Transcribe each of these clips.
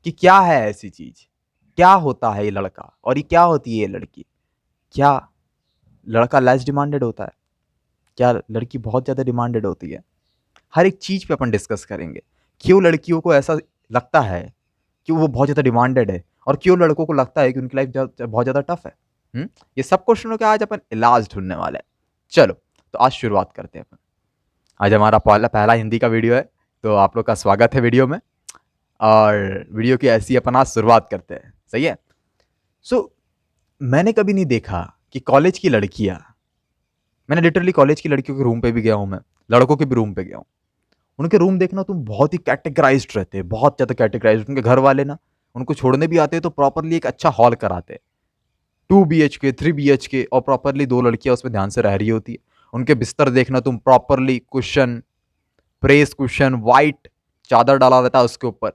कि क्या है ऐसी चीज, क्या होता है ये लड़का और ये क्या होती है ये लड़की। क्या लड़का लेस डिमांडेड होता है, क्या लड़की बहुत ज्यादा डिमांडेड होती है। हर एक चीज पे अपन डिस्कस करेंगे। क्यों लड़कियों को ऐसा लगता है कि वो बहुत ज्यादा डिमांडेड है, और क्यों लड़कों को लगता है कि उनकी लाइफ बहुत ज्यादा टफ है। ये सब क्वेश्चनों का आज अपन इलाज ढूंढने वाले हैं। चलो, तो आज शुरुआत करते हैं अपन। आज हमारा पहला पहला हिंदी का वीडियो है, तो आप लोग का स्वागत है वीडियो में। और वीडियो की ऐसी अपन आज शुरुआत करते हैं, सही है। सो मैंने कभी नहीं देखा कि कॉलेज की लड़कियां, मैंने लिटरली कॉलेज की लड़कियों के रूम पे भी गया हूं मैं, लड़कों के भी रूम पे गया हूं। उनके रूम देखना तुम बहुत ही कैटेगराइज्ड रहते हैं, बहुत ज्यादा कैटेगराइज्ड। उनके घर वाले ना उनको छोड़ने भी आते हैं तो प्रॉपरली एक अच्छा हॉल कराते हैं, 2 BHK 3 BHK, और प्रॉपरली 2 लड़कियां उसमें ध्यान से रह रही होती है। उनके बिस्तर देखना तुम, properly cushion, press cushion, white चादर डाला रहता है उसके ऊपर।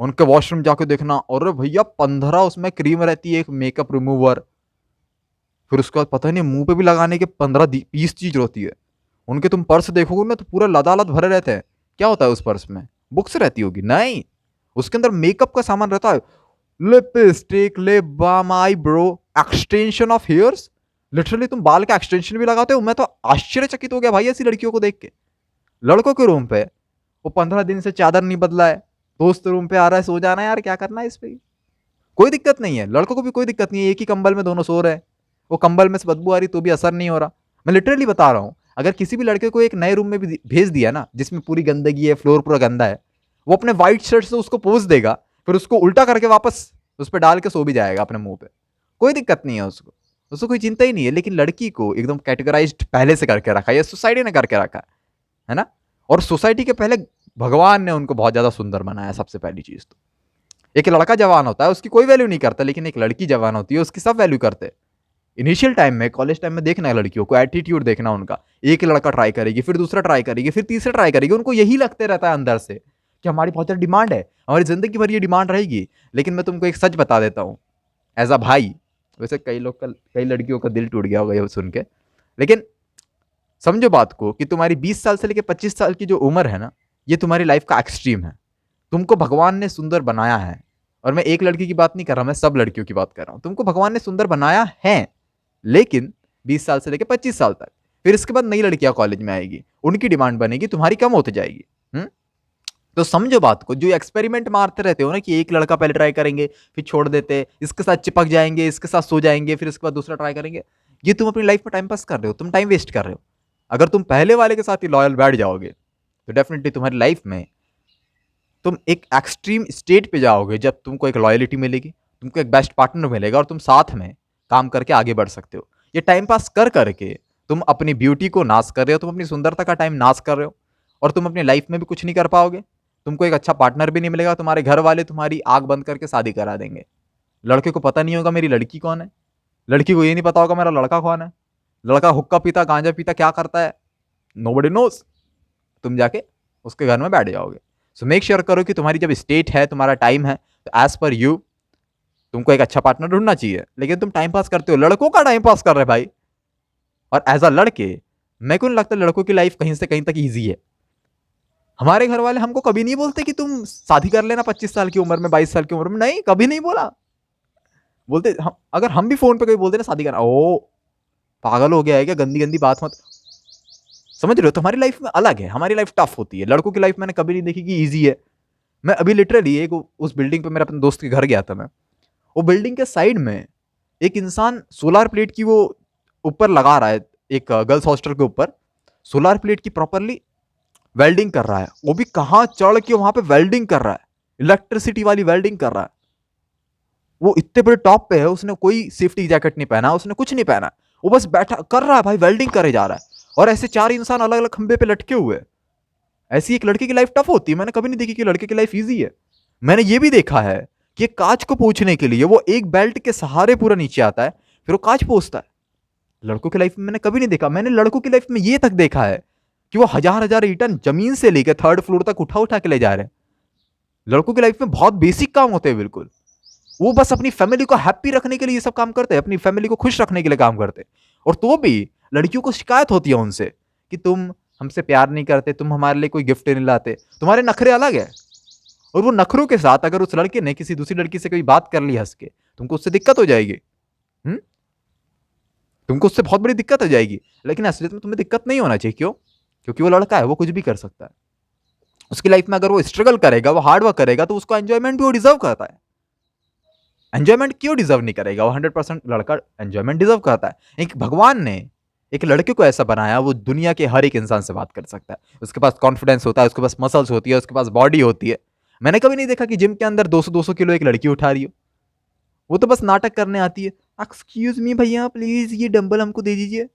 उनके वॉशरूम जाके देखना, और भैया 15 उसमें क्रीम रहती है, एक मेकअप रिमूवर, फिर उसके बाद पता नहीं मुंह पे भी लगाने के 15-20 चीज होती है। उनके तुम पर्स देखोगे ना तो पूरा लदालद भरे रहते हैं। क्या होता है उस पर्स में? बुक्स रहती होगी? नहीं, उसके अंदर मेकअप का सामान रहता है। Lipstick, lip balm, eyebrow, extension of hairs. Literally तुम बाल का एक्सटेंशन भी लगाते हो। मैं तो आश्चर्यचकित हो गया भाई ऐसी लड़कियों को देख के। लड़कों के रूम पे वो 15 दिन से चादर नहीं बदला है, दोस्त रूम पे आ रहा है, सो जाना है यार, क्या करना है इस पे। कोई दिक्कत नहीं है, लड़कों को भी कोई दिक्कत नहीं है, एक ही कंबल में दोनों सो रहे हैं। वो कंबल में से बदबू आ रही तो भी असर नहीं हो रहा। मैं लिटरली बता रहा हूं, अगर किसी भी लड़के को एक नए रूम में भी भेज दिया ना जिसमें पूरी गंदगी है, फ्लोर पूरा गंदा है, वो अपने व्हाइट शर्ट से उसको पोज देगा, फिर उसको उल्टा करके वापस उस पर डाल के सो भी जाएगा अपने मुंह पे। कोई दिक्कत नहीं है उसको, उसको कोई चिंता ही नहीं है। लेकिन लड़की को एकदम कैटेगराइज्ड पहले से करके रखा है, या सोसाइटी ने करके रखा है ना। और सोसाइटी के पहले भगवान ने उनको बहुत ज्यादा सुंदर बनाया। सबसे पहली चीज तो, एक लड़का जवान होता है उसकी कोई वैल्यू नहीं करता, लेकिन एक लड़की जवान होती है उसकी सब वैल्यू करते हैं। इनिशियल टाइम में, कॉलेज टाइम में देखना है लड़कियों को, एटीट्यूड देखना उनका। एक लड़का ट्राई करेगी, फिर दूसरा ट्राई करेगी, फिर तीसरा ट्राई करेगी, उनको यही लगते रहता है अंदर से कि हमारी बहुत ज्यादा डिमांड है, हमारी जिंदगी भर ये डिमांड रहेगी। लेकिन मैं तुमको एक सच बता देता हूँ एज अ भाई। वैसे कई लोग का, कई लड़कियों का दिल टूट गया होगा ये सुन के, लेकिन समझो बात को कि तुम्हारी 20 साल से लेकर 25 साल की जो उम्र है ना, ये तुम्हारी लाइफ का एक्सट्रीम है। तुमको भगवान ने सुंदर बनाया है। और मैं एक लड़की की बात नहीं कर रहा, मैं सब लड़कियों की बात कर रहा हूं। तुमको भगवान ने सुंदर बनाया है, लेकिन 20 साल से लेकर 25 साल तक, फिर इसके बाद नई लड़कियां कॉलेज में आएगी, उनकी डिमांड बनेगी, तुम्हारी कम होती जाएगी। तो समझो बात को, जो एक्सपेरिमेंट मारते रहते हो ना कि एक लड़का पहले ट्राई करेंगे, फिर छोड़ देते, इसके साथ चिपक जाएंगे, इसके साथ सो जाएंगे, फिर इसके बाद दूसरा ट्राई करेंगे, ये तुम अपनी लाइफ में टाइम पास कर रहे हो, तुम टाइम वेस्ट कर रहे हो। अगर तुम पहले वाले के साथ ही लॉयल बैठ जाओगे तो डेफिनेटली तुम्हारी लाइफ में तुम एक एक्सट्रीम स्टेट पे जाओगे, जब तुमको एक लॉयलिटी मिलेगी, तुमको एक बेस्ट पार्टनर मिलेगा, और तुम साथ में काम करके आगे बढ़ सकते हो। ये टाइम पास कर करके तुम अपनी ब्यूटी को नाश कर रहे हो, तुम अपनी सुंदरता का टाइम नाश कर रहे हो, और तुम अपनी लाइफ में भी कुछ नहीं कर पाओगे। तुमको एक अच्छा पार्टनर भी नहीं मिलेगा, तुम्हारे घर वाले तुम्हारी आग बंद करके शादी करा देंगे। लड़के को पता नहीं होगा मेरी लड़की कौन है, लड़की को ये नहीं पता होगा मेरा लड़का कौन है। लड़का हुक्का पीता, गांजा पीता, क्या करता है, नोबडी नोज। तुम जाके उसके घर में बैठ जाओगे। सो मेक श्योर करो कि तुम्हारी जब स्टेट है, तुम्हारा टाइम है, तो एज पर यू तुमको एक अच्छा पार्टनर ढूंढना चाहिए। लेकिन तुम टाइम पास करते हो, लड़कों का टाइम पास कर रहे भाई। और एज अ लड़के, मेरे को नहीं लगता लड़कों की लाइफ कहीं से कहीं तक ईजी है। हमारे घर वाले हमको कभी नहीं बोलते कि तुम शादी कर लेना 25 साल की उम्र में, 22 साल की उम्र में, नहीं, कभी नहीं बोला। बोलते हम, अगर हम भी फोन पे कभी बोलते ना शादी करना, ओ पागल हो गया है क्या, गंदी गंदी बात मत। समझ रहे हो, तुम्हारी लाइफ में अलग है, हमारी लाइफ टफ होती है। लड़कों की लाइफ मैंने कभी नहीं देखी कि ईजी है। मैं अभी लिटरली एक उस बिल्डिंग पे मेरे अपने दोस्त के घर गया था मैं। वो बिल्डिंग के साइड में एक इंसान सोलर प्लेट की वो ऊपर लगा रहा है, एक गर्ल्स हॉस्टल के ऊपर सोलर प्लेट की प्रॉपरली वेल्डिंग कर रहा है। वो भी कहां चढ़ के वहां पे वेल्डिंग कर रहा है, इलेक्ट्रिसिटी वाली वेल्डिंग कर रहा है। वो इतने बड़े टॉप पे है, उसने कोई सेफ्टी जैकेट नहीं पहना, उसने कुछ नहीं पहना, वो बस बैठा कर रहा है भाई, वेल्डिंग करे जा रहा है। और ऐसे 4 इंसान अलग अलग खंबे पे लटके हुए। ऐसी एक लड़के की लाइफ टफ होती है, मैंने कभी नहीं देखी कि लड़के की लाइफ इजी है। मैंने ये भी देखा है कि कांच को पूछने के लिए वो एक बेल्ट के सहारे पूरा नीचे आता है, फिर वो कांच पोछता है। लड़कों की लाइफ में मैंने कभी नहीं देखा। मैंने लड़कों की लाइफ में ये तक देखा है कि वो हजार हजार ईटन जमीन से लेकर 3rd फ्लोर तक उठा उठा के ले जा रहे हैं। लड़कों की लाइफ में बहुत बेसिक काम होते हैं बिल्कुल। वो बस अपनी फैमिली को हैप्पी रखने के लिए ये सब काम करते हैं, अपनी फैमिली को खुश रखने के लिए काम करते हैं। और तो भी लड़कियों को शिकायत होती है उनसे कि तुम हमसे प्यार नहीं करते, तुम हमारे लिए कोई गिफ्ट नहीं लाते, तुम्हारे नखरे अलग है। और वो नखरों के साथ अगर उस लड़के ने किसी दूसरी लड़की से कोई बात कर ली हंस के, तुमको उससे दिक्कत हो जाएगी। हम्म तुमको उससे बहुत बड़ी दिक्कत हो जाएगी। लेकिन असलियत में तुम्हें दिक्कत नहीं होना चाहिए। क्यों? क्योंकि वो लड़का है, वो कुछ भी कर सकता है। उसकी लाइफ में अगर वो स्ट्रगल करेगा, वो हार्ड वर्क करेगा, तो उसको एंजॉयमेंट भी वो डिजर्व करता है। एंजॉयमेंट क्यों डिजर्व नहीं करेगा? वो 100% लड़का एंजॉयमेंट डिजर्व करता है। एक भगवान ने एक लड़के को ऐसा बनाया, वो दुनिया के हर एक इंसान से बात कर सकता है। उसके पास कॉन्फिडेंस होता है, उसके पास मसल्स होती है, उसके पास बॉडी होती है। मैंने कभी नहीं देखा कि जिम के अंदर 200-200 किलो एक लड़की उठा रही हो। वो तो बस नाटक करने आती है। एक्सक्यूज मी भैया, प्लीज ये डंबल हमको दे दीजिए।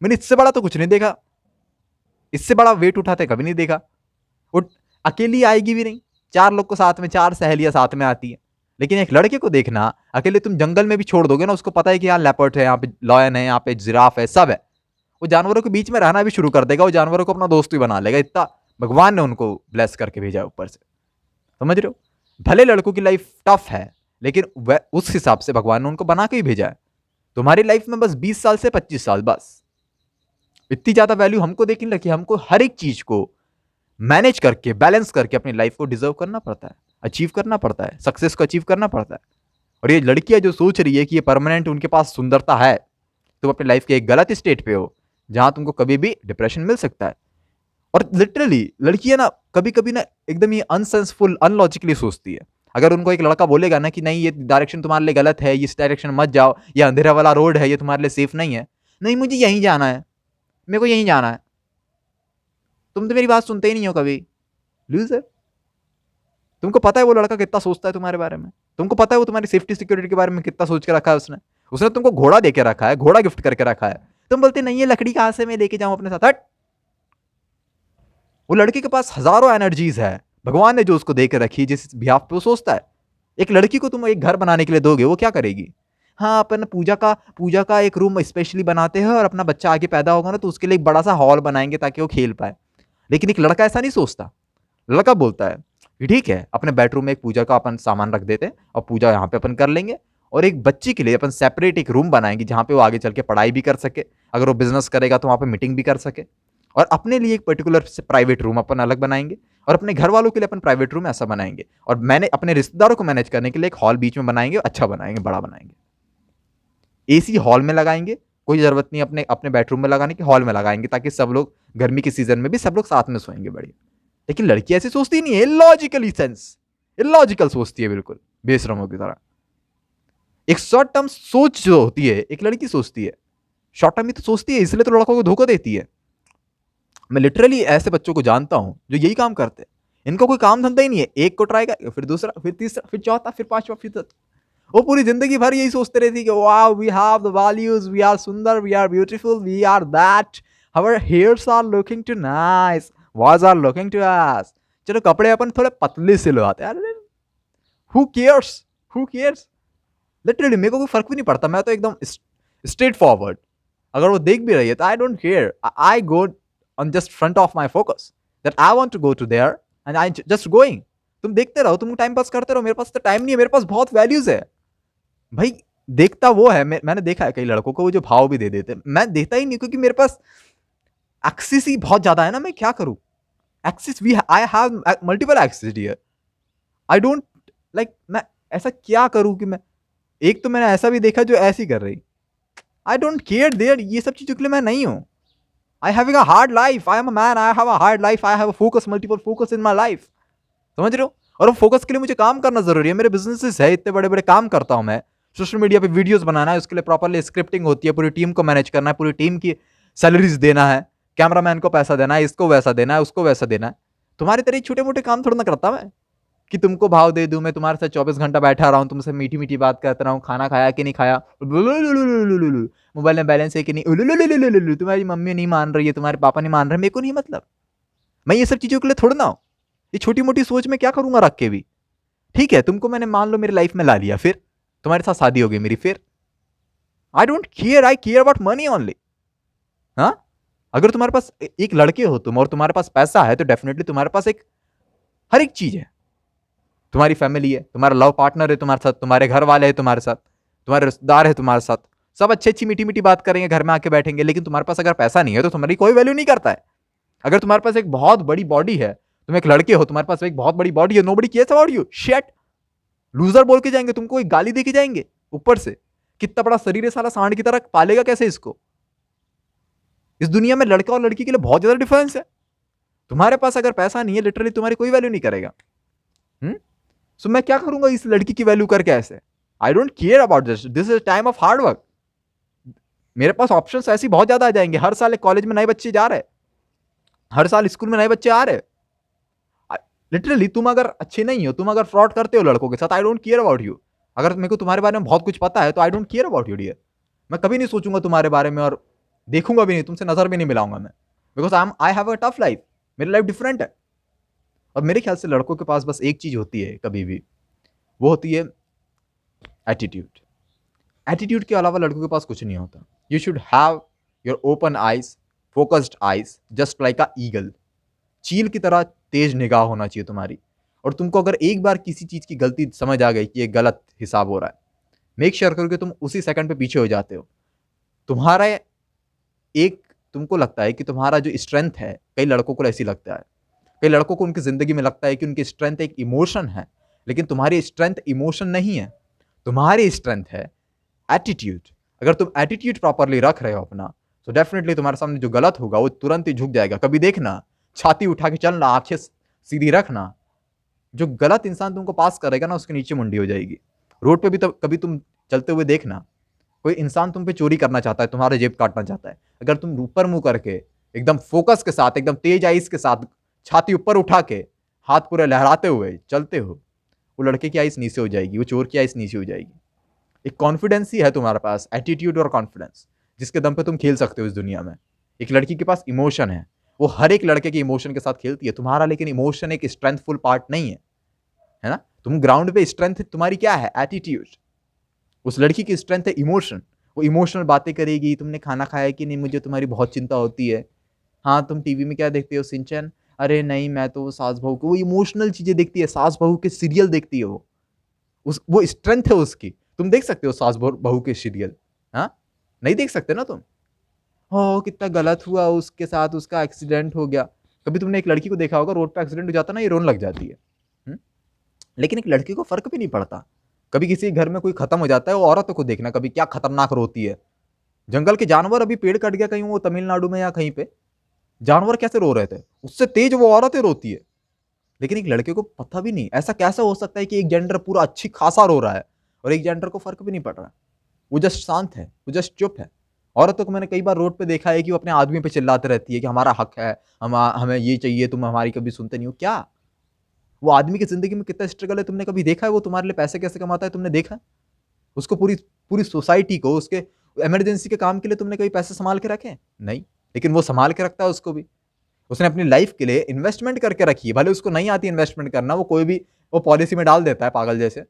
मैंने इससे बड़ा तो कुछ नहीं देखा, इससे बड़ा वेट उठाते कभी नहीं देखा। वो अकेली आएगी भी नहीं, 4 लोग को साथ में, 4 सहेलियां साथ में आती है। लेकिन एक लड़के को देखना, अकेले तुम जंगल में भी छोड़ दोगे ना, उसको पता है कि यहाँ लेपर्ड है, यहाँ पे लॉयन है, यहाँ पे जिराफ है, सब है। वो जानवरों के बीच में रहना भी शुरू कर देगा, वो जानवरों को अपना दोस्त भी बना लेगा। इतना भगवान ने उनको ब्लेस करके भेजा ऊपर से। समझ रहे हो? भले लड़कों की लाइफ टफ है, लेकिन वह उस हिसाब से भगवान ने उनको बना के ही भेजा है। तुम्हारी लाइफ में बस 20 साल से 25 साल, बस इतनी ज्यादा वैल्यू हमको देखने लगी। हमको हर एक चीज को मैनेज करके, बैलेंस करके अपनी लाइफ को डिजर्व करना पड़ता है, अचीव करना पड़ता है, सक्सेस को अचीव करना पड़ता है। और ये लड़कियां जो सोच रही है कि ये परमानेंट उनके पास सुंदरता है, तुम अपनी लाइफ के एक गलत स्टेट पे हो जहां तुमको कभी भी डिप्रेशन मिल सकता है। और लिटरली लड़कियां ना कभी कभी ना एकदम ये अनसेंसफुल, अनलॉजिकली सोचती है। अगर उनको एक लड़का बोलेगा ना कि नहीं ये डायरेक्शन तुम्हारे लिए गलत है, इस डायरेक्शन मत जाओ, ये अंधेरा वाला रोड है, ये तुम्हारे लिए सेफ नहीं है, नहीं मुझे यहीं जाना है, मेरे को यहीं जाना है, तुम तो मेरी बात सुनते ही नहीं हो कभी। लूजर। तुमको पता है वो लड़का कितना सोचता है तुम्हारे बारे में? तुमको पता है वो तुम्हारी सेफ्टी सिक्योरिटी के बारे में कितना सोच के रखा है उसने? उसने तुमको घोड़ा देके रखा है, घोड़ा गिफ्ट करके रखा है। तुम बोलते नहीं ये लकड़ी कहां से मैं लेके जाऊं अपने साथ? हट। वो लड़के के पास हजारों एनर्जीज है, भगवान ने जो उसको देकर रखी, जिस बिहाफ पे वो सोचता है। एक लड़की को तुम एक घर बनाने के लिए दोगे, वो क्या करेगी? हाँ, अपन पूजा का एक रूम स्पेशली बनाते हैं, और अपना बच्चा आगे पैदा होगा ना तो उसके लिए एक बड़ा सा हॉल बनाएंगे ताकि वो खेल पाए। लेकिन एक लड़का ऐसा नहीं सोचता। लड़का बोलता है कि ठीक है, अपने बेडरूम में एक पूजा का अपन सामान रख देते हैं और पूजा यहाँ पे अपन कर लेंगे, और एक बच्ची के लिए अपन सेपरेट एक रूम बनाएंगे जहाँ पे वो आगे चल के पढ़ाई भी कर सके, अगर वो बिजनेस करेगा तो वहाँ पे मीटिंग भी कर सके। और अपने लिए एक पर्टिकुलर प्राइवेट रूम अपन अलग बनाएंगे, और अपने घर वालों के लिए अपन प्राइवेट रूम ऐसा बनाएंगे, और मैंने अपने रिश्तेदारों को मैनेज करने के लिए एक हॉल बीच में बनाएंगे, अच्छा बनाएंगे, बड़ा बनाएंगे। एसी हॉल में लगाएंगे, कोई जरूरत नहीं अपने अपने बेडरूम में लगाने की, हॉल में लगाएंगे ताकि सब लोग गर्मी के सीजन में भी सब लोग साथ में सोएंगे बढ़िया। लेकिन लड़की ऐसी सोचती नहीं है, इलॉजिकली सेंस, इलॉजिकल सोचती है, बिल्कुल बेशरमों की तरह। एक शॉर्ट टर्म सोच जो होती है एक लड़की सोचती है, शॉर्ट टर्म ही तो सोचती है, इसलिए तो लड़कों को धोखा देती है। मैं लिटरली ऐसे बच्चों को जानता हूं जो यही काम करते हैं। इनको कोई काम धंधा ही नहीं है, एक को ट्राई कर, फिर दूसरा, फिर तीसरा, फिर चौथा, फिर पांचवा, फिर वो पूरी जिंदगी भर यही सोचते रहती कि wow we have the values, we are सुंदर, we are beautiful, we are that, our hairs are looking too nice, boys are looking to us. चलो कपड़े अपन थोड़े पतले से लगाते हैं, who cares, who cares. Literally मेरे को कोई फर्क भी नहीं पड़ता, मैं तो एकदम स्ट्रेट फॉरवर्ड। अगर वो देख भी रही है तो I don't care, I go on just front of my focus that I want to go to there and I just going. तुम देखते रहो, तुम टाइम पास करते रहो, मेरे पास तो टाइम नहीं है, मेरे पास बहुत वैल्यूज है भाई। देखता वो है, मैंने देखा है कई लड़कों को वो जो भाव भी दे देते, मैं देता ही नहीं क्योंकि मेरे पास एक्सेस ही बहुत ज्यादा है ना, मैं क्या करूं? Access we I have multiple access here, I don't like, मैं ऐसा क्या करूं कि मैं, एक तो मैंने ऐसा भी देखा जो ऐसी कर रही, आई डोंट केयर देयर, ये सब चीजों के लिए मैं नहीं हूं। I having a hard life, I am a man, I have a hard life, I have a focus, multiple focus in my life. समझ रहे हो? और वो फोकस के लिए मुझे काम करना जरूरी है, मेरे बिजनेसेस है, इतने बड़े बड़े काम करता हूं मैं, सोशल मीडिया पे वीडियोस बनाना है, उसके लिए प्रॉपरली स्क्रिप्टिंग होती है, पूरी टीम को मैनेज करना है, पूरी टीम की सैलरीज देना है, कैमरामैन को पैसा देना है, इसको वैसा देना है, उसको वैसा देना है। तुम्हारी तरह छोटे मोटे काम थोड़ा ना करता मैं कि तुमको भाव दे दूं, मैं तुम्हारे साथ 24 घंटा बैठा रहा हूं, तुमसे मीठी मीठी बात करता रहा हूं, खाना खाया कि नहीं खाया, मोबाइल में बैलेंस है कि नहीं, तुम्हारी मम्मी नहीं मान रही है, तुम्हारे पापा नहीं मान रहे, मेरे को नहीं मतलब। मैं ये सब चीजों के लिए थोड़ा ना हूं, ये छोटी मोटी सोच में क्या करूंगा रख के भी। ठीक है, तुमको मैंने मान लो मेरी लाइफ में ला लिया, फिर तुम्हारे साथ शादी हो गई मेरी, फिर आई don't care, I care about money only. हाँ, अगर तुम्हारे पास एक लड़के हो तुम और तुम्हारे पास पैसा है तो डेफिनेटली तुम्हारे पास एक हर एक चीज है, तुम्हारी फैमिली है, तुम्हारा लव पार्टनर है तुम्हारे साथ, तुम्हारे घर वाले हैं तुम्हारे साथ, तुम्हारे रिश्तेदार है तुम्हारे साथ, सब अच्छी अच्छी मीठी मीठी बात करेंगे, घर में आके बैठेंगे। लेकिन तुम्हारे पास अगर पैसा नहीं है तो तुम्हारी कोई वैल्यू नहीं करता है। अगर तुम्हारे पास एक बहुत बड़ी बॉडी है तुम एक लड़के हो, तुम्हारे पास एक बहुत बड़ी बॉडी है, nobody cares about you, shit, loser बोल के जाएंगे तुमको, एक गाली दे के जाएंगे ऊपर से। कितना बड़ा शरीर है साला, सांड की तरह पालेगा कैसे इसको? इस दुनिया में लड़का और लड़की के लिए बहुत ज्यादा डिफरेंस है। तुम्हारे पास अगर पैसा नहीं है, लिटरली तुम्हारी कोई वैल्यू नहीं करेगा। सो मैं क्या करूंगा इस लड़की की वैल्यू करके ऐसे? आई don't care about this, this is time of hard work. मेरे पास ऑप्शंस ऐसी बहुत ज्यादा आ जाएंगे। हर साल कॉलेज में नए बच्चे जा रहे हैं, हर साल स्कूल में नए बच्चे आ रहे हैं। लिटरली तुम अगर अच्छे नहीं हो, तुम अगर फ्रॉड करते हो लड़कों के साथ, आई डोंट केयर अबाउट यू। अगर मेरे को तुम्हारे बारे में बहुत कुछ पता है तो I don't care about you dear. मैं कभी नहीं सोचूंगा तुम्हारे बारे में और देखूंगा भी नहीं, तुमसे नजर भी नहीं मिलाऊंगा मैं, because I have a tough life, मेरी लाइफ डिफरेंट है। और मेरे ख्याल से लड़कों के पास बस एक चीज होती है कभी भी, वो होती है एटीट्यूड। एटीट्यूड के अलावा लड़कों के पास कुछ नहीं होता। You should have your open eyes, focused eyes, just like a eagle. चील की तरह तेज निगाह होना चाहिए तुम्हारी। और तुमको अगर एक बार किसी चीज की गलती समझ आ गई कि ये गलत हिसाब हो रहा है, मेक श्योर करो कि तुम उसी सेकंड पे पीछे हो जाते हो। तुम्हारा एक, तुमको लगता है कि तुम्हारा जो स्ट्रेंथ है, कई लड़कों को ऐसी लगता है, कई लड़कों को उनकी जिंदगी में लगता है कि उनकी स्ट्रेंथ एक इमोशन है, लेकिन तुम्हारी स्ट्रेंथ इमोशन नहीं है, तुम्हारी स्ट्रेंथ है एटीट्यूड। अगर तुम एटीट्यूड प्रॉपरली रख रहे हो अपना, तो डेफिनेटली तुम्हारे सामने जो गलत होगा वो तुरंत ही झुक जाएगा। कभी देखना, छाती उठा के चलना, आंखें सीधी रखना, जो गलत इंसान तुमको पास करेगा ना, उसके नीचे मुंडी हो जाएगी। रोड पे भी तो कभी तुम चलते हुए देखना, कोई इंसान तुम पे चोरी करना चाहता है, तुम्हारा जेब काटना चाहता है, अगर तुम ऊपर मुंह करके एकदम फोकस के साथ, एकदम तेज आइज के साथ, छाती ऊपर उठा के, हाथ पूरे लहराते हुए चलते हो, वो लड़के की आइस नीचे हो जाएगी, वो चोर की आइस नीचे हो जाएगी। एक कॉन्फिडेंस ही है तुम्हारे पास, एटीट्यूड और कॉन्फिडेंस, जिसके दम पे तुम खेल सकते हो इस दुनिया में। एक लड़की के पास इमोशन है, वो हर एक लड़के के इमोशन के साथ खेलती है। तुम्हारा लेकिन इमोशन एक स्ट्रेंथफुल पार्ट नहीं है ना? तुम ग्राउंड पे स्ट्रेंथ तुम्हारी क्या है? एटीट्यूड। उस लड़की की स्ट्रेंथ है इमोशन। वो इमोशनल बातें करेगी, तुमने खाना खाया कि नहीं, मुझे तुम्हारी बहुत चिंता होती है। हाँ, तुम टीवी में क्या देखते हो, सिंचन? अरे नहीं, मैं तो सास बहू को, वो इमोशनल चीजें देखती है, सास बहू के सीरियल देखती है वो स्ट्रेंथ है उसकी। तुम देख सकते हो सास बहू के सीरियल? हाँ, नहीं देख सकते ना तुम। हो कितना गलत हुआ उसके साथ, उसका एक्सीडेंट हो गया। कभी तुमने एक लड़की को देखा होगा, रोड पे एक्सीडेंट हो जाता ना, ये रोने लग जाती है। लेकिन एक लड़की को फर्क भी नहीं पड़ता। कभी किसी घर में कोई खत्म हो जाता है, वो औरतों को देखना कभी क्या खतरनाक रोती है। जंगल के जानवर, अभी पेड़ कट गया कहीं वो तमिलनाडु में या कहीं पे, जानवर कैसे रो रहे थे, उससे तेज वो औरतें रोती है। लेकिन एक लड़के को पता भी नहीं, ऐसा कैसे हो सकता है कि एक जेंडर पूरा अच्छी खासा रो रहा है और एक जेंडर को फर्क भी नहीं पड़ रहा है। वो जस्ट शांत है, वो जस्ट चुप है। औरतों को मैंने कई बार रोड पे देखा है कि वो अपने आदमी पे चिल्लाते रहती है कि हमारा हक है, हमें ये चाहिए, तुम हमारी कभी सुनते नहीं हो क्या? वो आदमी की जिंदगी में कितना स्ट्रगल है तुमने कभी देखा है? वो तुम्हारे लिए पैसे कैसे कमाता है तुमने देखा है? उसको पूरी पूरी सोसाइटी को, उसके इमरजेंसी के काम के लिए तुमने कभी पैसे संभाल के रखे? नहीं। लेकिन वो संभाल के रखता है उसको भी। उसने अपनी लाइफ के लिए इन्वेस्टमेंट करके रखी है, भले उसको नहीं आती इन्वेस्टमेंट करना, वो कोई भी वो पॉलिसी में डाल देता है पागल जैसे,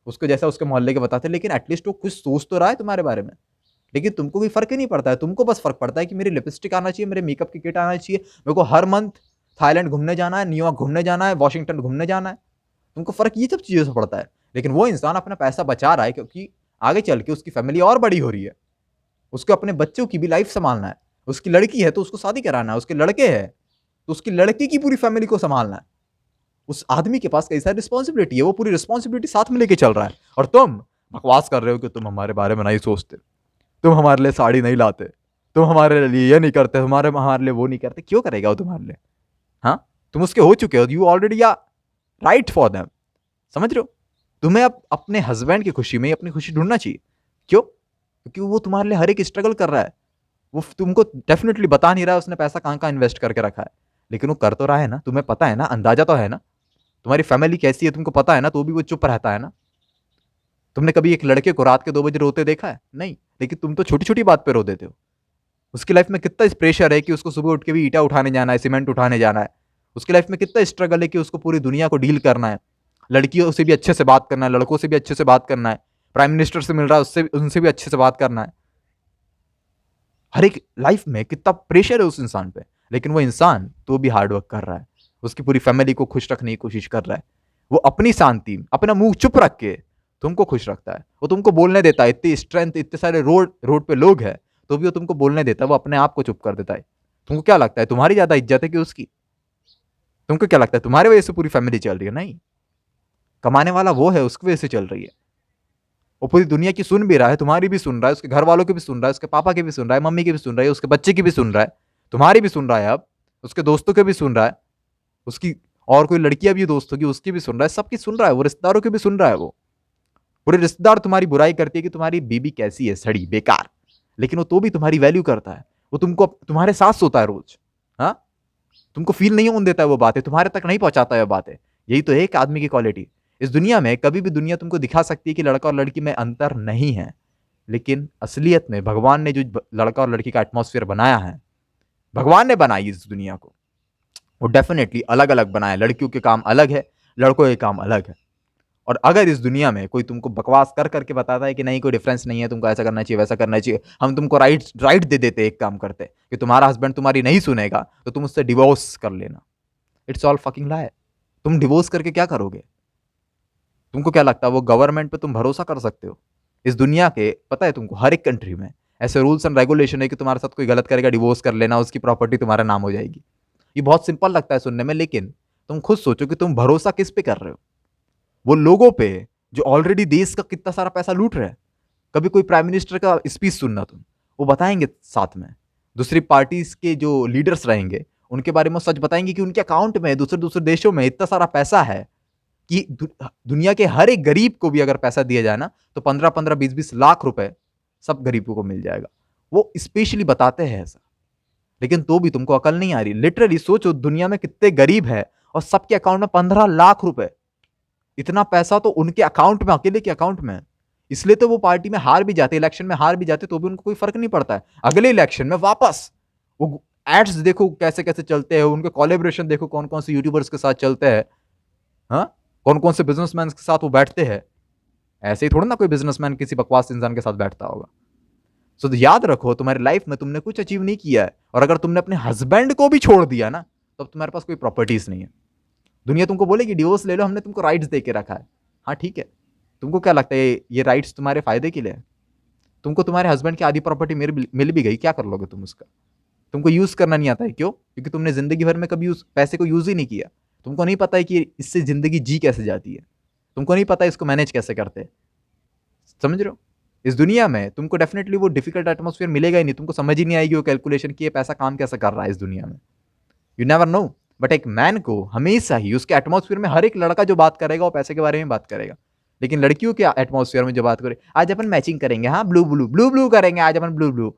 उसको जैसा उसके मोहल्ले के बताते हैं, लेकिन एटलीस्ट वो कुछ सोच तो रहा है तुम्हारे बारे में। लेकिन तुमको कोई फर्क ही नहीं पड़ता है। तुमको बस फर्क पड़ता है कि मेरी लिपस्टिक आना चाहिए, मेरे मेकअप की किट आना चाहिए, मेरे को हर मंथ थाईलैंड घूमने जाना है, न्यूयॉर्क घूमने जाना है, वॉशिंगटन घूमने जाना है। तुमको फर्क ये सब चीज़ों से पड़ता है। लेकिन वो इंसान अपना पैसा बचा रहा है क्योंकि आगे चल के उसकी फैमिली और बड़ी हो रही है, उसको अपने बच्चों की भी लाइफ संभालना है। उसकी लड़की है तो उसको शादी कराना है, उसके लड़के हैं तो उसकी लड़की की पूरी फैमिली को संभालना है। उस आदमी के पास कई सारी रिस्पॉन्सिबिलिटी है, वो पूरी रिस्पॉन्सिबिलिटी साथ में लेके चल रहा है। और तुम बकवास कर रहे हो कि तुम हमारे बारे में नहीं सोचते, तुम हमारे लिए साड़ी नहीं लाते, तुम हमारे लिए ये नहीं करते, हमारे लिए वो नहीं करते। क्यों करेगा वो तुम्हारे लिए? हाँ, तुम उसके हो चुके हो, यू ऑलरेडी या राइट फॉर देम। समझ रहे हो? तुम्हें अब अपने हस्बैंड की खुशी में अपनी खुशी ढूंढना चाहिए। क्यों? क्योंकि वो तुम्हारे लिए हर एक स्ट्रगल कर रहा है। वो तुमको डेफिनेटली बता नहीं रहा है उसने पैसा कहाँ कहाँ इन्वेस्ट करके रखा है, लेकिन वो कर तो रहा है ना, तुम्हें पता है ना, अंदाजा तो है ना। तुम्हारी फैमिली कैसी है तुमको पता है ना, तो भी वो चुप रहता है ना। तुमने कभी एक लड़के को रात के 2 बजे रोते देखा है? नहीं। लेकिन तुम तो छोटी छोटी बात पे रो देते हो। उसकी लाइफ में कितना प्रेशर है कि उसको सुबह उठ के भी ईटा उठाने जाना है, सीमेंट उठाने जाना है। उसकी लाइफ में कितना स्ट्रगल है कि उसको पूरी दुनिया को डील करना है, लड़कियों से भी अच्छे से बात करना है, लड़कों से भी अच्छे से बात करना है, प्राइम मिनिस्टर से मिल रहा है उससे उनसे भी अच्छे से बात करना है। हर एक लाइफ में कितना प्रेशर है उस इंसान पे, लेकिन वो इंसान तो भी हार्ड वर्क कर रहा है, उसकी पूरी फैमिली को खुश रखने की कोशिश कर रहा है। वो अपनी शांति, अपना मुंह चुप रख के तुमको खुश रखता है, वो तुमको बोलने देता है। इतनी स्ट्रेंथ, इतने सारे रोड पे लोग हैं तो भी वो तुमको बोलने देता है, वो अपने आप को चुप कर देता है। तुमको क्या लगता है तुम्हारी ज्यादा इज्जत है कि उसकी? तुमको क्या लगता है तुम्हारे वजह से पूरी फैमिली चल रही है? नहीं, कमाने वाला वो है, उसकी वजह से चल रही है। वो पूरी दुनिया की सुन भी रहा है, तुम्हारी भी सुन रहा है, उसके घर वालों की भी सुन रहा है, उसके पापा की भी सुन रहा है, मम्मी की भी सुन रहा है, उसके बच्चे की भी सुन रहा है, तुम्हारी भी सुन रहा है, अब उसके दोस्तों के भी सुन रहा है, उसकी और कोई लड़कियां भी दोस्त होगी उसकी भी सुन रहा है, सबकी सुन रहा है, वो रिश्तेदारों की भी सुन रहा है। वो पूरे रिश्तेदार तुम्हारी बुराई करती है कि तुम्हारी बीबी कैसी है, सड़ी बेकार, लेकिन वो तो भी तुम्हारी वैल्यू करता है। वो तुमको तुम्हारे साथ सोता है रोज, हाँ, तुमको फील नहीं होने देता है, वो बातें तुम्हारे तक नहीं पहुंचाता है वो बातें। यही तो है एक आदमी की क्वालिटी। इस दुनिया में कभी भी दुनिया तुमको दिखा सकती है कि लड़का और लड़की में अंतर नहीं है, लेकिन असलियत में भगवान ने जो लड़का और लड़की का एटमॉस्फेयर बनाया है, भगवान ने बनाई इस दुनिया को, वो डेफिनेटली अलग अलग बनाया। लड़कियों के काम अलग है, लड़कों के काम अलग है। और अगर इस दुनिया में कोई तुमको बकवास कर करके बताता है कि नहीं कोई डिफरेंस नहीं है, तुमको ऐसा करना चाहिए वैसा करना चाहिए, हम तुमको राइट दे देते एक काम करते कि तुम्हारा हस्बैंड तुम्हारी नहीं सुनेगा तो तुम उससे डिवोर्स कर लेना। इट्स ऑल फकिंग लाई। तुम डिवोर्स करके क्या करोगे? तुमको क्या लगता है वो गवर्नमेंट पे तुम भरोसा कर सकते हो? इस दुनिया के पता है तुमको हर एक कंट्री में ऐसे रूल्स एंड रेगुलेशन है कि तुम्हारे साथ कोई गलत करेगा डिवोर्स कर लेना, उसकी प्रॉपर्टी तुम्हारा नाम हो जाएगी। ये बहुत सिंपल लगता है सुनने में, लेकिन तुम खुद सोचो कि तुम भरोसा किस पे कर रहे हो? वो लोगों पे जो ऑलरेडी देश का कितना सारा पैसा लूट रहे हैं। कभी कोई प्राइम मिनिस्टर का स्पीच सुनना तुम, वो बताएंगे साथ में दूसरी पार्टीज के जो लीडर्स रहेंगे उनके बारे में सच बताएंगे कि उनके अकाउंट में दूसरे दूसरे देशों में इतना सारा पैसा है कि दुनिया के हर एक गरीब को भी अगर पैसा दिया जाए ना तो 15-15, 20-20 लाख रुपए सब गरीबों को मिल जाएगा। वो स्पेशली बताते हैं ऐसा, लेकिन तो भी तुमको अकल नहीं आ रही। लिटरली सोचो दुनिया में कितने गरीब है और सबके अकाउंट में 15 लाख रुपए। इतना पैसा तो उनके अकाउंट में, अकेले के अकाउंट में। इसलिए तो वो पार्टी में हार भी जाते, इलेक्शन में हार भी जाते तो भी उनको कोई फर्क नहीं पड़ता है। अगले इलेक्शन में वापस वो एड्स देखो कैसे कैसे चलते हैं, उनके कोलैबोरेशन देखो कौन कौन से यूट्यूबर्स के साथ चलते हैं, हाँ, कौन कौन से बिजनेसमैन के साथ वो बैठते हैं। ऐसे ही थोड़ा ना कोई बिजनेसमैन किसी बकवास इंसान के साथ बैठता होगा। सो तो याद रखो तुम्हारी लाइफ में तुमने कुछ अचीव नहीं किया है, और अगर तुमने अपने हस्बैंड को भी छोड़ दिया ना तब तुम्हारे पास कोई प्रॉपर्टीज नहीं है। दुनिया तुमको बोलेगी डिवोर्स ले लो, हमने तुमको राइट्स दे के रखा है। हाँ ठीक है, तुमको क्या लगता है ये राइट्स तुम्हारे फायदे के लिए है? तुमको तुम्हारे हस्बैंड की आधी प्रॉपर्टी मिल भी गई, क्या कर लोगे तुम उसका? तुमको यूज करना नहीं आता है, क्यों? क्योंकि तुमने जिंदगी भर में कभी उस पैसे को यूज ही नहीं किया। तुमको नहीं पता है कि इससे जिंदगी जी कैसे जाती है, तुमको नहीं पता इसको मैनेज कैसे करते हैं। समझ रहे हो? इस दुनिया में तुमको डेफिनेटली वो डिफिकल्ट एटमोसफियर मिलेगा ही नहीं, तुमको समझ ही नहीं आएगी वो कैलकुलेशन की ये पैसा काम कैसे कर रहा है इस दुनिया में। You never know. बट एक मैन को हमेशा ही उसके एटमोसफियर में हर एक लड़का जो बात करेगा वो पैसे के बारे में बात करेगा, लेकिन लड़कियों के एटमोसफियर में जो बात करे, आज अपन मैचिंग करेंगे, हाँ ब्लू ब्लू ब्लू ब्लू करेंगे, आज अपन ब्लू ब्लू।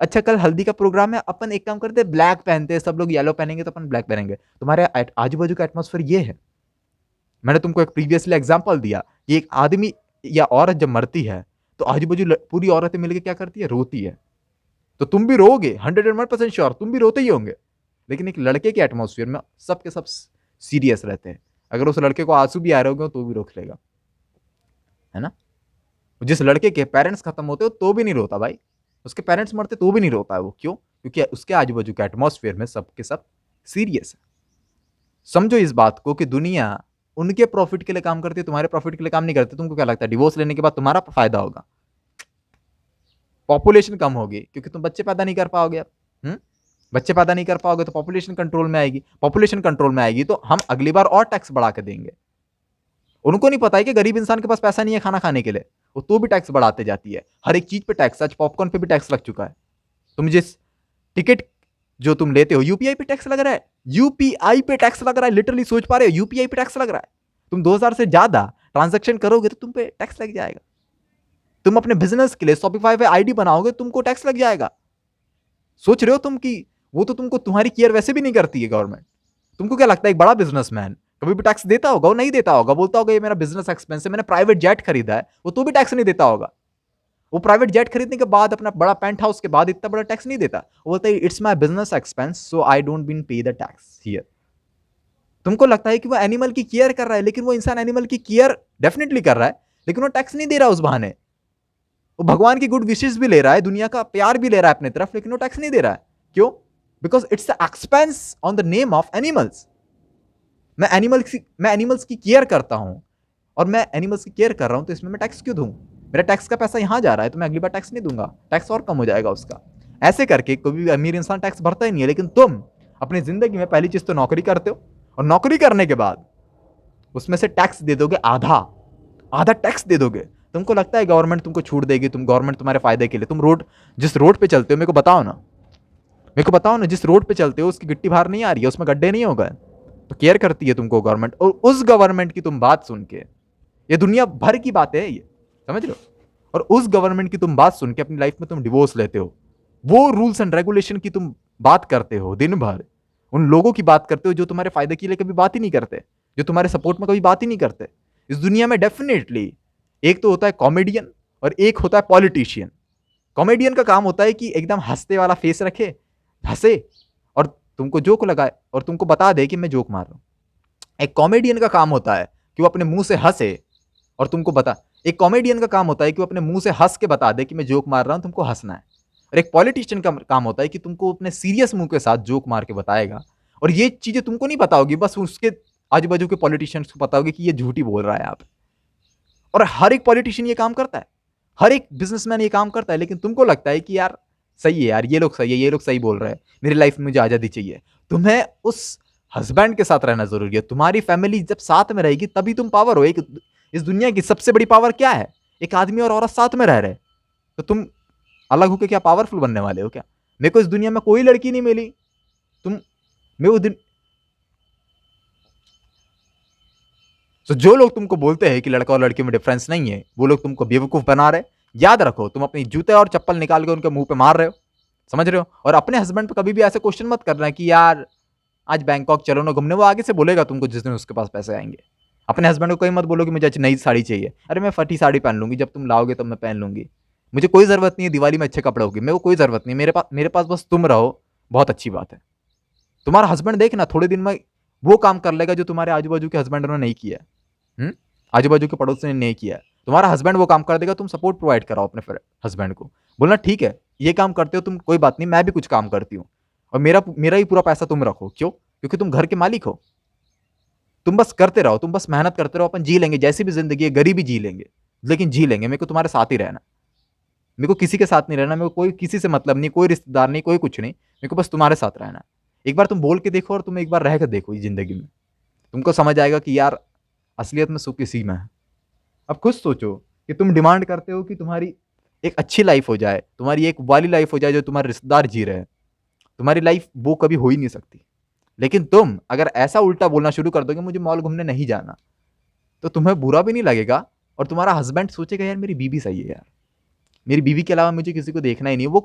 अच्छा कल हल्दी का प्रोग्राम है, अपन एक काम करते हैं ब्लैक पहनते हैं, सब लोग येलो पहनेंगे तो अपन ब्लैक पहनेंगे। तुम्हारे आजू बाजू का एटमोसफियर ये है। मैंने तुमको एक प्रीवियसली एग्जाम्पल दिया कि एक आदमी या औरत जब मरती है तो आजू बाजू पूरी औरतें मिलकर क्या करती है, रोती है। तो तुम भी रोगे, 101% श्योर तुम भी रोते ही होंगे। लेकिन एक लड़के के एटमोसफियर में सब के सब सीरियस रहते हैं। अगर उस लड़के को आंसू भी आ रहे होंगे तो भी रोक लेगा, है ना? जिस लड़के के पेरेंट्स खत्म होते हो तो भी नहीं रोता भाई, उसके पेरेंट्स मरते तो भी नहीं रोता है वो। क्यों? क्योंकि उसके आजू बाजू के एटमोसफियर में सब के सब सीरियस है। समझो इस बात को कि दुनिया उनके प्रॉफिट के लिए काम करती है, तुम्हारे प्रॉफिट के लिए काम नहीं करती। तुमको क्या लगता है डिवोर्स लेने के बाद तुम्हारा फायदा होगा? पॉपुलेशन कम होगी क्योंकि तुम बच्चे पैदा नहीं कर पाओगे अब। बच्चे पैदा नहीं कर पाओगे तो पॉपुलेशन कंट्रोल में आएगी, पॉपुलेशन कंट्रोल में आएगी तो हम अगली बार और टैक्स बढ़ा के देंगे। उनको नहीं पता है कि गरीब इंसान के पास पैसा नहीं है खाना खाने के लिए, वो तो भी टैक्स बढ़ाते जाती है। हर एक चीज पे टैक्स, आज पॉपकॉर्न पे भी टैक्स लग चुका है। तुम जिस टिकट जो तुम लेते हो यूपीआई पे टैक्स लग रहा है, यूपीआई पे टैक्स लग रहा है। लिटरली सोच पा रहे हो, यूपीआई पे टैक्स लग रहा है। तुम 2000 से ज्यादा ट्रांजेक्शन करोगे तो तुम पे टैक्स लग जाएगा। तुम अपने बिजनेस के लिए शॉपिफाई पे आईडी बनाओगे तुमको टैक्स लग जाएगा। सोच रहे हो तुम कि वो तो तुमको तुम्हारी केयर वैसे भी नहीं करती है गवर्नमेंट। तुमको क्या लगता है एक बड़ा बिजनेसमैन कभी भी टैक्स देता होगा? वो नहीं देता होगा, बोलता होगा ये मेरा बिजनेस एक्सपेंस है, मैंने प्राइवेट जेट खरीदा है, वो तो भी टैक्स नहीं देता होगा। वो प्राइवेट जेट खरीदने के बाद अपना बड़ा पेंट हाउस के बाद इतना बड़ा टैक्स नहीं देता, वो बोलता है it's my business expense so I don't been pay the tax here. तुमको लगता है कि वो एनिमल की केयर कर रहा है, लेकिन वो इंसान एनिमल की केयर डेफिनेटली कर रहा है, लेकिन वो टैक्स नहीं दे रहा उस बहाने। वो भगवान की गुड विशेष भी ले रहा है, दुनिया का प्यार भी ले रहा है अपनी तरफ, लेकिन वो टैक्स नहीं दे रहा है। क्यों? Because it's expense on the name of animals. मैं एनिमल्स की केयर करता हूं और मैं एनिमल्स की केयर कर रहा हूं, तो इसमें मैं टैक्स क्यों दूं? मेरा टैक्स का पैसा यहां जा रहा है तो मैं अगली बार टैक्स नहीं दूंगा, टैक्स और कम हो जाएगा उसका। ऐसे करके कोई भी अमीर इंसान टैक्स भरता ही नहीं है। लेकिन तुम अपनी जिंदगी में पहली चीज तो नौकरी करते हो और नौकरी करने के बाद उसमें से टैक्स दे दोगे आधा, आधा टैक्स दे दोगे। तुमको लगता है गवर्नमेंट तुमको छूट देगी? तुम गवर्नमेंट तुम्हारे फायदे के लिए, तुम जिस रोड पे चलते हो, मेरे को बताओ ना, मेरे को बताओ ना, जिस रोड पे चलते हो उसकी गिट्टी बाहर नहीं आ रही है, उसमें गड्ढे नहीं हो गए, तो केयर करती है तुमको गवर्नमेंट। और उस गवर्नमेंट की तुम बात सुन के, ये दुनिया भर की बात है ये, समझ रहे हो, और उस गवर्नमेंट की तुम बात सुन के अपनी लाइफ में तुम डिवोर्स लेते हो। वो रूल्स एंड रेगुलेशन की तुम बात करते हो दिन भर, उन लोगों की बात करते हो जो तुम्हारे फायदे के लिए कभी बात ही नहीं करते, जो तुम्हारे सपोर्ट में कभी बात ही नहीं करते। इस दुनिया में डेफिनेटली एक तो होता है कॉमेडियन और एक होता है पॉलिटिशियन। कॉमेडियन का काम होता है कि एकदम हंसते वाला फेस रखे, हंसे और तुमको जोक लगाए और तुमको बता दे कि मैं जोक मार रहा हूं। एक कॉमेडियन का काम होता है कि वो अपने मुंह से हंसे और तुमको बता, एक कॉमेडियन का काम होता है कि वो अपने मुंह से हंस के बता दे कि मैं जोक मार रहा हूं, तुमको हंसना है। और एक पॉलिटिशियन का काम होता है कि तुमको अपने सीरियस मुंह के साथ जोक मार के बताएगा, और ये चीजें तुमको नहीं पता होगी, बस उसके आजू बाजू के पॉलिटिशियंस को पता होगी कि ये झूठी बोल रहा है आप। और हर एक पॉलिटिशियन ये काम करता है, हर एक बिजनेसमैन ये काम करता है, लेकिन तुमको लगता है कि यार सही है, यार ये लोग सही है, ये लोग सही बोल रहे हैं, मेरी लाइफ में मुझे आजादी चाहिए। तुम्हें उस हस्बैंड के साथ रहना जरूरी है। तुम्हारी फैमिली जब साथ में रहेगी तभी तुम पावर हो। एक इस दुनिया की सबसे बड़ी पावर क्या है? एक आदमी और औरत साथ में रह रहे, तो तुम अलग होकर क्या पावरफुल बनने वाले हो क्या? मेरे को इस दुनिया में कोई लड़की नहीं मिली, तुम मैं उस दिन, तो जो लोग तुमको बोलते हैं कि लड़का और लड़की में डिफरेंस नहीं है, वो लोग तुमको बेवकूफ बना रहे। याद रखो, तुम अपनी जूते और चप्पल निकाल के उनके मुंह पे मार रहे हो, समझ रहे हो। और अपने हस्बैंड पे कभी भी ऐसे क्वेश्चन मत करना कि यार आज बैंकॉक चलो ना घूमने, वो आगे से बोलेगा तुमको जिस दिन उसके पास पैसे आएंगे। अपने हस्बैंड को कहीं मत बोलो कि मुझे आज नई साड़ी चाहिए, अरे मैं फटी साड़ी पहन लूंगी, जब तुम लाओगे तब मैं पहन लूंगी, मुझे कोई जरूरत नहीं है दिवाली में अच्छे कपड़े होगी, मेरे को कोई जरूरत नहीं, मेरे पास बस तुम रहो, बहुत अच्छी बात है। तुम्हारा हस्बैंड देखना थोड़े दिन में वो काम कर लेगा जो तुम्हारे आजू बाजू के हस्बैंड ने नहीं किया है, आजू बाजू के पड़ोसी ने नहीं किया है। तुम्हारा हस्बैंड वो काम कर देगा, तुम सपोर्ट प्रोवाइड कराओ अपने हस्बैंड को, बोलना ठीक है ये काम करते हो तुम, कोई बात नहीं, मैं भी कुछ काम करती हूँ, और मेरा मेरा ही पूरा पैसा तुम रखो। क्यों? क्योंकि तुम घर के मालिक हो। तुम बस करते रहो, तुम बस मेहनत करते रहो, अपन जी लेंगे, जैसी भी जिंदगी है गरीबी जी लेंगे, लेकिन जी लेंगे। मेरे को तुम्हारे साथ ही रहना, मेरे को किसी के साथ नहीं रहना, मेरे को कोई किसी से मतलब नहीं, कोई रिश्तेदार नहीं, कोई कुछ नहीं, मेरे को बस तुम्हारे साथ रहना। एक बार तुम बोल के देखो और तुम एक बार रह कर देखो इस जिंदगी में, तुमको समझ आएगा कि यार असलियत में सुख इसी में है। अब खुद सोचो कि तुम डिमांड करते हो कि तुम्हारी एक अच्छी लाइफ हो जाए, तुम्हारी एक वाली लाइफ हो जाए जो तुम्हारे रिश्तेदार जी रहे हैं, तुम्हारी लाइफ वो कभी हो ही नहीं सकती। लेकिन तुम अगर ऐसा उल्टा बोलना शुरू कर दोगे मुझे मॉल घूमने नहीं जाना, तो तुम्हें बुरा भी नहीं लगेगा, और तुम्हारा हस्बैंड सोचेगा यार मेरी बीवी सही है, यार मेरी बीवी के अलावा मुझे किसी को देखना ही नहीं, वो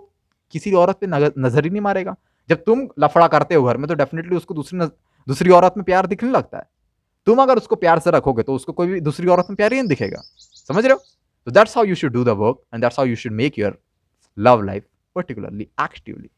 किसी औरत पे नजर ही नहीं मारेगा। जब तुम लफड़ा करते हो घर में तो डेफिनेटली उसको दूसरी औरत में प्यार दिखने लगता है। तुम अगर उसको प्यार से रखोगे तो उसको कोई भी दूसरी औरत में प्यार ही नहीं दिखेगा, समझ रहे हो। तो that's how you should do the work and that's how you should make your love life particularly actively